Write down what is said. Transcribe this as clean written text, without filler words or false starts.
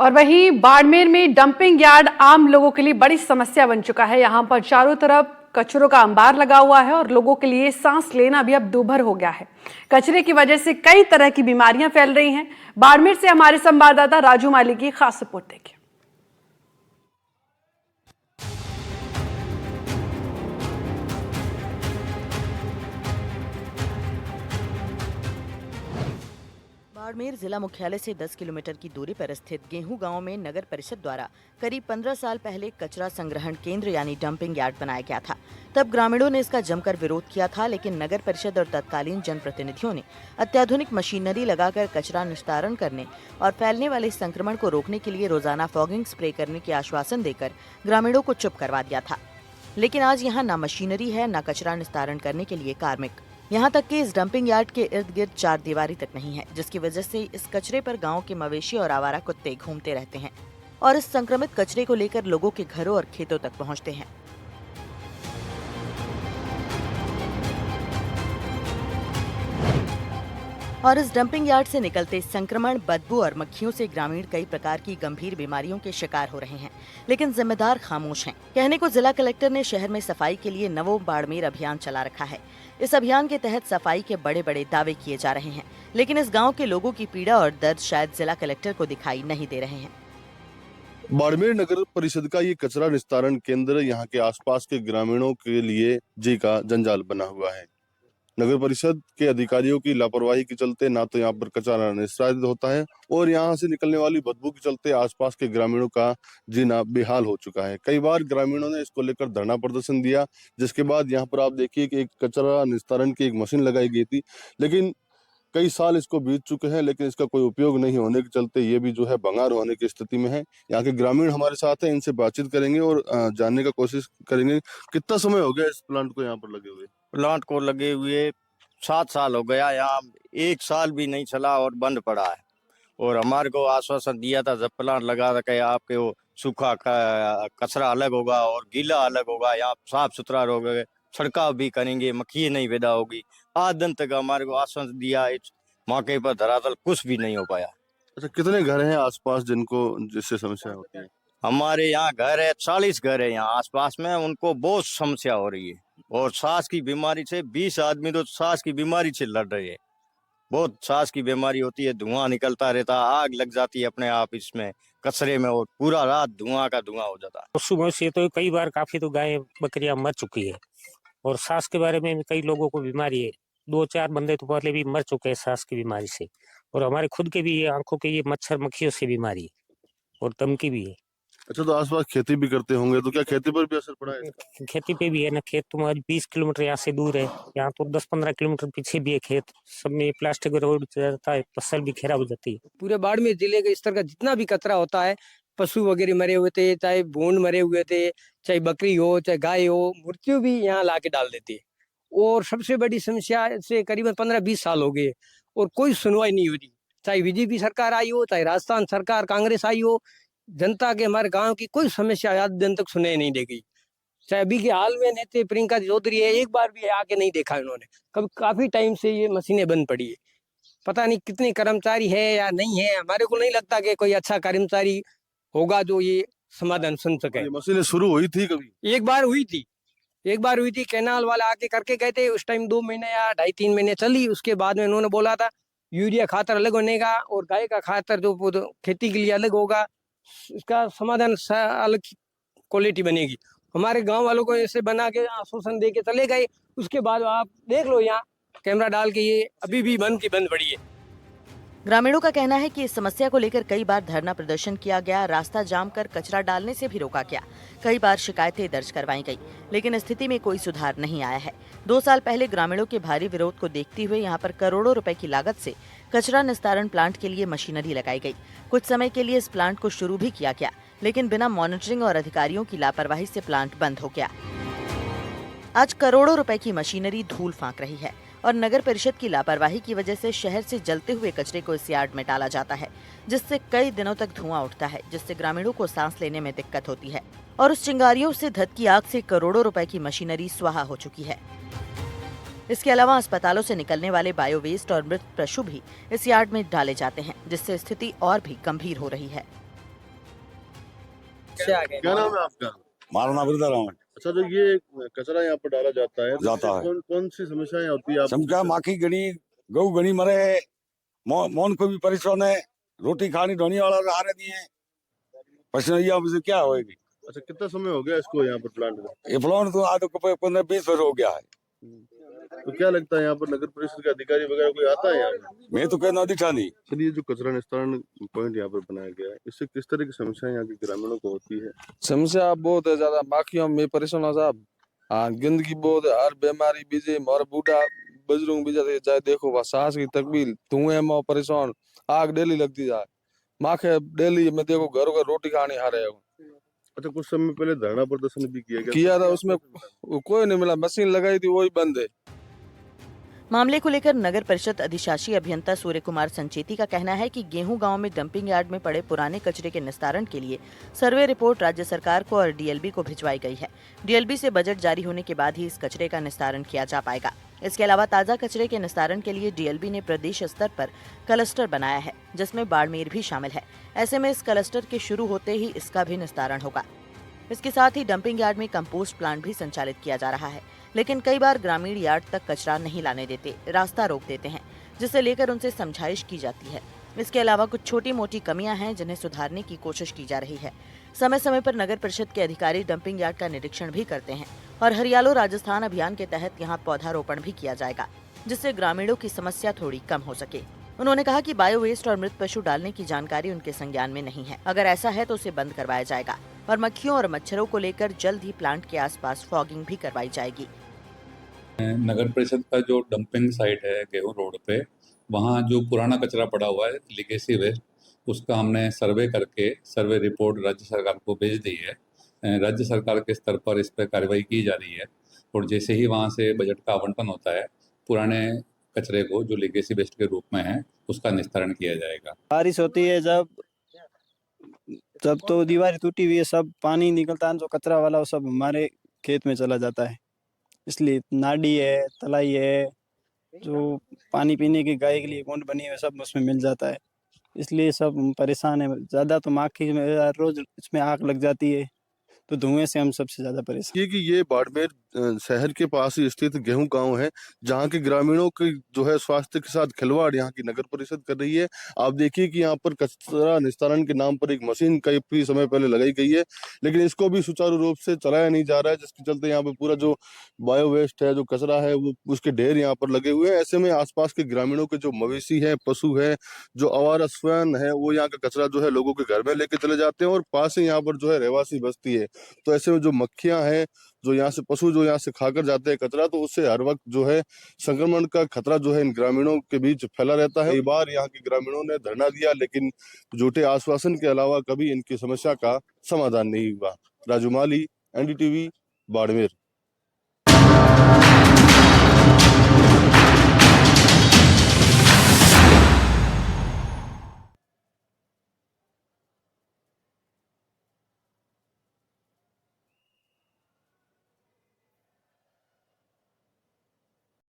और वहीं बाड़मेर में डंपिंग यार्ड आम लोगों के लिए बड़ी समस्या बन चुका है। यहाँ पर चारों तरफ कचरों का अंबार लगा हुआ है और लोगों के लिए सांस लेना भी अब दूभर हो गया है। कचरे की वजह से कई तरह की बीमारियां फैल रही हैं। बाड़मेर से हमारे संवाददाता राजू माली की खास रिपोर्ट देखिए। बाड़मेर जिला मुख्यालय से 10 किलोमीटर की दूरी पर स्थित गेहूं गांव में नगर परिषद द्वारा करीब 15 साल पहले कचरा संग्रहण केंद्र यानी डंपिंग यार्ड बनाया गया था। तब ग्रामीणों ने इसका जमकर विरोध किया था, लेकिन नगर परिषद और तत्कालीन जनप्रतिनिधियों ने अत्याधुनिक मशीनरी लगाकर कचरा निस्तारण करने और फैलने वाले संक्रमण को रोकने के लिए रोजाना फॉगिंग स्प्रे करने के आश्वासन देकर ग्रामीणों को चुप करवा दिया था। लेकिन आज यहाँ न मशीनरी है, न कचरा निस्तारण करने के लिए कार्मिक। यहाँ तक कि इस डंपिंग यार्ड के इर्द गिर्द चार दीवारी तक नहीं है, जिसकी वजह से इस कचरे पर गांव के मवेशी और आवारा कुत्ते घूमते रहते हैं और इस संक्रमित कचरे को लेकर लोगों के घरों और खेतों तक पहुँचते हैं। और इस डंपिंग यार्ड से निकलते संक्रमण, बदबू और मक्खियों से ग्रामीण कई प्रकार की गंभीर बीमारियों के शिकार हो रहे हैं, लेकिन जिम्मेदार खामोश हैं। कहने को जिला कलेक्टर ने शहर में सफाई के लिए नवो बाड़मेर अभियान चला रखा है। इस अभियान के तहत सफाई के बड़े बड़े दावे किए जा रहे हैं, लेकिन इस गाँव के लोगों की पीड़ा और दर्द शायद जिला कलेक्टर को दिखाई नहीं दे रहे हैं। बाड़मेर नगर परिषद का ये कचरा निस्तारण केंद्र यहाँ के आसपास के ग्रामीणों के लिए जी का जंजाल बना हुआ है। नगर परिषद के अधिकारियों की लापरवाही के चलते ना तो यहाँ पर कचरा निस्तारित होता है और यहाँ से निकलने वाली बदबू के चलते आसपास के ग्रामीणों का जीना बेहाल हो चुका है। कई बार ग्रामीणों ने इसको लेकर धरना प्रदर्शन दिया, जिसके बाद यहाँ पर आप देखिए कि एक कचरा निस्तारण की एक मशीन लगाई गई थी, लेकिन कई साल इसको बीत चुके हैं, लेकिन इसका कोई उपयोग नहीं होने के चलते ये भी जो है भंगार होने की स्थिति में है। यहाँ के ग्रामीण हमारे साथ हैं, इनसे बातचीत करेंगे और जानने का कोशिश करेंगे कितना समय हो गया इस प्लांट को यहाँ पर लगे हुए। प्लांट को लगे हुए 7 साल हो गया, यहाँ 1 साल भी नहीं चला और बंद पड़ा है। और हमारे को आश्वासन दिया था जब प्लांट लगा रखे आपके वो सूखा कचरा अलग होगा और गीला अलग होगा, यहाँ साफ सुथरा होगा, छिड़काव भी करेंगे, मक्खी नहीं पैदा होगी। आज दिन तक हमारे को आश्वासन दिया, इस मौके पर धरातल कुछ भी नहीं हो पाया। अच्छा, कितने घर हैं आसपास जिससे समस्या होती है? हमारे यहाँ घर है, 40 घर है यहाँ आसपास में, उनको बहुत समस्या हो रही है। और सांस की बीमारी से 20 आदमी तो सांस की बीमारी से लड़ रहे हैं। बहुत सांस की बीमारी होती है, धुआं निकलता रहता, आग लग जाती है अपने आप इसमें कचरे में और पूरा रात धुआं का धुआं हो जाता है। सुबह से तो कई बार काफी तो गाय बकरियां मर चुकी है और सांस के बारे में भी कई लोगों को बीमारी है। 2-4 बंदे तो पहले भी मर चुके हैं सांस की बीमारी से। और हमारे खुद के भी आंखों के ये मच्छर मक्खियों से बीमारी है और दम की भी है। अच्छा, तो आसपास खेती भी करते होंगे, तो क्या खेती पर भी असर पड़ा है? खेती पे भी है ना, खेत तुम्हारी 20 किलोमीटर यहाँ से दूर है, यहाँ तो 10-15 किलोमीटर पीछे भी है खेत। सब में प्लास्टिक रोड जाता है, फसल भी खराब हो जाती है। पूरे बाड़मेर जिले के इस तरह का जितना भी कचरा होता है, पशु वगैरह मरे हुए थे, चाहे भूंड मरे हुए थे, चाहे बकरी हो, चाहे गाय हो, मृत्यु भी यहाँ ला के डाल देती है। और सबसे बड़ी समस्या से करीबन 15-20 साल हो गए और कोई सुनवाई नहीं हो रही। चाहे बीजेपी सरकार आई हो, चाहे राजस्थान सरकार कांग्रेस आई हो, जनता के हमारे गांव की कोई समस्या आज दिन तक सुनाई नहीं दे गई। चाहे अभी के हाल में नेता प्रियंका चौधरी है, एक बार भी आके नहीं देखा इन्होंने। कभी काफी टाइम से ये मशीनें बंद पड़ी है। पता नहीं कितने कर्मचारी है या नहीं है, हमारे को नहीं लगता कि कोई अच्छा कर्मचारी होगा जो ये समाधान सुन सके। मशीनें शुरू हुई थी कभी? एक बार हुई थी, कैनाल वाला आके करके गए थे। उस टाइम 2 महीने या 2.5-3 महीने चली। उसके बाद में उन्होंने बोला था यूरिया खातर अलग होने का और गाय का खातर जो खेती के लिए अलग होगा, इसका समाधान अलग क्वालिटी बनेगी। हमारे गांव वालों को ऐसे बना के आश्वासन दे के चले गए। उसके बाद आप देख लो यहाँ कैमरा डाल के, ये अभी भी बंद की बंद पड़ी है। ग्रामीणों का कहना है कि इस समस्या को लेकर कई बार धरना प्रदर्शन किया गया, रास्ता जाम कर कचरा डालने से भी रोका गया, कई बार शिकायतें दर्ज करवाई गई, लेकिन स्थिति में कोई सुधार नहीं आया है। 2 साल पहले ग्रामीणों के भारी विरोध को देखते हुए यहाँ पर करोड़ों रुपए की लागत से कचरा निस्तारण प्लांट के लिए मशीनरी लगाई गई। कुछ समय के लिए इस प्लांट को शुरू भी किया गया, लेकिन बिना मॉनिटरिंग और अधिकारियों की लापरवाही से प्लांट बंद हो गया। आज करोड़ों रुपए की मशीनरी धूल फांक रही है और नगर परिषद की लापरवाही की वजह से शहर से जलते हुए कचरे को इस यार्ड में डाला जाता है, जिससे कई दिनों तक धुआं उठता है, जिससे ग्रामीणों को सांस लेने में दिक्कत होती है। और उस चिंगारियों से धध की आग से करोड़ों रुपए की मशीनरी स्वाहा हो चुकी है। इसके अलावा अस्पतालों से निकलने वाले बायो वेस्ट और मृत पशु भी इस यार्ड में डाले जाते हैं, जिससे स्थिति और भी गंभीर हो रही है। से आ गए। क्या नाम है आपका? हमारा नाम वृद्धारामन अच्छा, जो ये कचरा यहाँ पर डाला जाता है तो जाता इससे है। कौन कौन सी समस्याएं होती है? आप समझा माखी गणी गऊ गणी मरे मौन को भी परेशान है, रोटी खानी धोनी वाला आ रहे नहीं है, प्रश्न ये अब से क्या होएगी। अच्छा, कितना समय हो गया इसको यहाँ पर प्लांट में? ये प्लांट तो आज 15-20 वर्ष हो गया है। तो क्या लगता है यहाँ पर नगर परिषद के अधिकारी वगैरह कोई आता है यहाँ पर? मैं तो कहना दिखा नहीं। चलिए, जो कचरा निस्तारण पॉइंट यहाँ पर बनाया गया है, इससे किस तरह की समस्याएं यहाँ के ग्रामीणों को होती है? समस्या बहुत है ज्यादा, माखियों में परेशान हो साहब। हाँ, गंदगी बहुत है, हर बीमारी बीजे मोर बूढ़ा बुजुर्ग भी जाते जाए देखो वह सांस की तकलीफ, धुएं में परेशान, आग डेली लगती जाए, माखे डेली में देखो घरों का रोटी खाने आ रहे हो। अच्छा, कुछ समय पहले धरना प्रदर्शन भी किया गया किया था, उसमें कोई नहीं मिला, मशीन लगाई थी वही बंद है। मामले को लेकर नगर परिषद अधिशासी अभियंता सूर्य कुमार संचेती का कहना है कि गेहूं गांव में डंपिंग यार्ड में पड़े पुराने कचरे के निस्तारण के लिए सर्वे रिपोर्ट राज्य सरकार को और डीएलबी को भिजवाई गई है। डीएलबी से बजट जारी होने के बाद ही इस कचरे का निस्तारण किया जा पाएगा। इसके अलावा ताजा कचरे के निस्तारण के लिए डीएलबी ने प्रदेश स्तर पर क्लस्टर बनाया है, जिसमें बाड़मेर भी शामिल है। ऐसे में इस क्लस्टर के शुरू होते ही इसका भी निस्तारण होगा। इसके साथ ही डंपिंग यार्ड में कंपोस्ट प्लांट भी संचालित किया जा रहा है, लेकिन कई बार ग्रामीण यार्ड तक कचरा नहीं लाने देते, रास्ता रोक देते हैं, जिसे लेकर उनसे समझाइश की जाती है। इसके अलावा कुछ छोटी मोटी कमियां हैं जिन्हें सुधारने की कोशिश की जा रही है। समय समय पर नगर परिषद के अधिकारी डंपिंग यार्ड का निरीक्षण भी करते हैं और हरियालो राजस्थान अभियान के तहत यहाँ पौधारोपण भी किया जाएगा, जिससे ग्रामीणों की समस्या थोड़ी कम हो सके। उन्होंने कहा कि बायो वेस्ट और मृत पशु डालने की जानकारी उनके संज्ञान में नहीं है। अगर ऐसा है तो उसे बंद करवाया जाएगा और मक्खियों और मच्छरों को लेकर जल्द ही प्लांट के आसपास फॉगिंग भी करवाई जाएगी। नगर परिषद का जो डंपिंग साइट है गेहूं रोड पे, वहाँ जो पुराना कचरा पड़ा हुआ है लीगेसी वेस्ट, उसका हमने सर्वे करके सर्वे रिपोर्ट राज्य सरकार को भेज दी है। राज्य सरकार के स्तर पर इस पर कार्रवाई की जा रही है और जैसे ही वहाँ से बजट का आवंटन होता है, पुराने कचरे को जो लीगेसी वेस्ट के रूप में है उसका निस्तारण किया जाएगा। बारिश होती है जब तो दीवार टूटी हुई है, सब पानी निकलता है, जो कचरा वाला वो सब हमारे खेत में चला जाता है। इसलिए नाडी है, तलाई है, जो पानी पीने की गाय के लिए कुंड बनी है, सब उसमें मिल जाता है। इसलिए सब परेशान है ज़्यादा। तो माखी में रोज इसमें आग लग जाती है, तो धुएं से हम सबसे ज़्यादा परेशान। ये बाड़मेर शहर के पास ही स्थित गेहूं गांव है, जहां के ग्रामीणों की जो है स्वास्थ्य के साथ खिलवाड़ यहाँ की नगर परिषद कर रही है। आप देखिए कि यहाँ पर कचरा निस्तारण के नाम पर एक मशीन कई समय पहले लगाई गई है, लेकिन इसको भी सुचारू रूप से चलाया नहीं जा रहा है, जिसके चलते यहाँ पे पूरा जो बायो वेस्ट है, जो कचरा है, वो उसके ढेर यहाँ पर लगे हुए हैं। ऐसे में आसपास के ग्रामीणों के जो मवेशी है, पशु है, जो आवारा स्वयं है, वो यहाँ का कचरा जो है लोगों के घर में लेके चले जाते हैं और पास ही यहाँ पर जो है रहवासी बस्ती है। तो ऐसे में जो मक्खियां हैं, जो यहाँ से पशु जो यहाँ से खाकर जाते हैं कचरा, तो उससे हर वक्त जो है संक्रमण का खतरा जो है इन ग्रामीणों के बीच फैला रहता है। कई बार यहाँ के ग्रामीणों ने धरना दिया, लेकिन झूठे आश्वासन के अलावा कभी इनकी समस्या का समाधान नहीं हुआ। राजू माली, एनडीटीवी, बाड़मेर।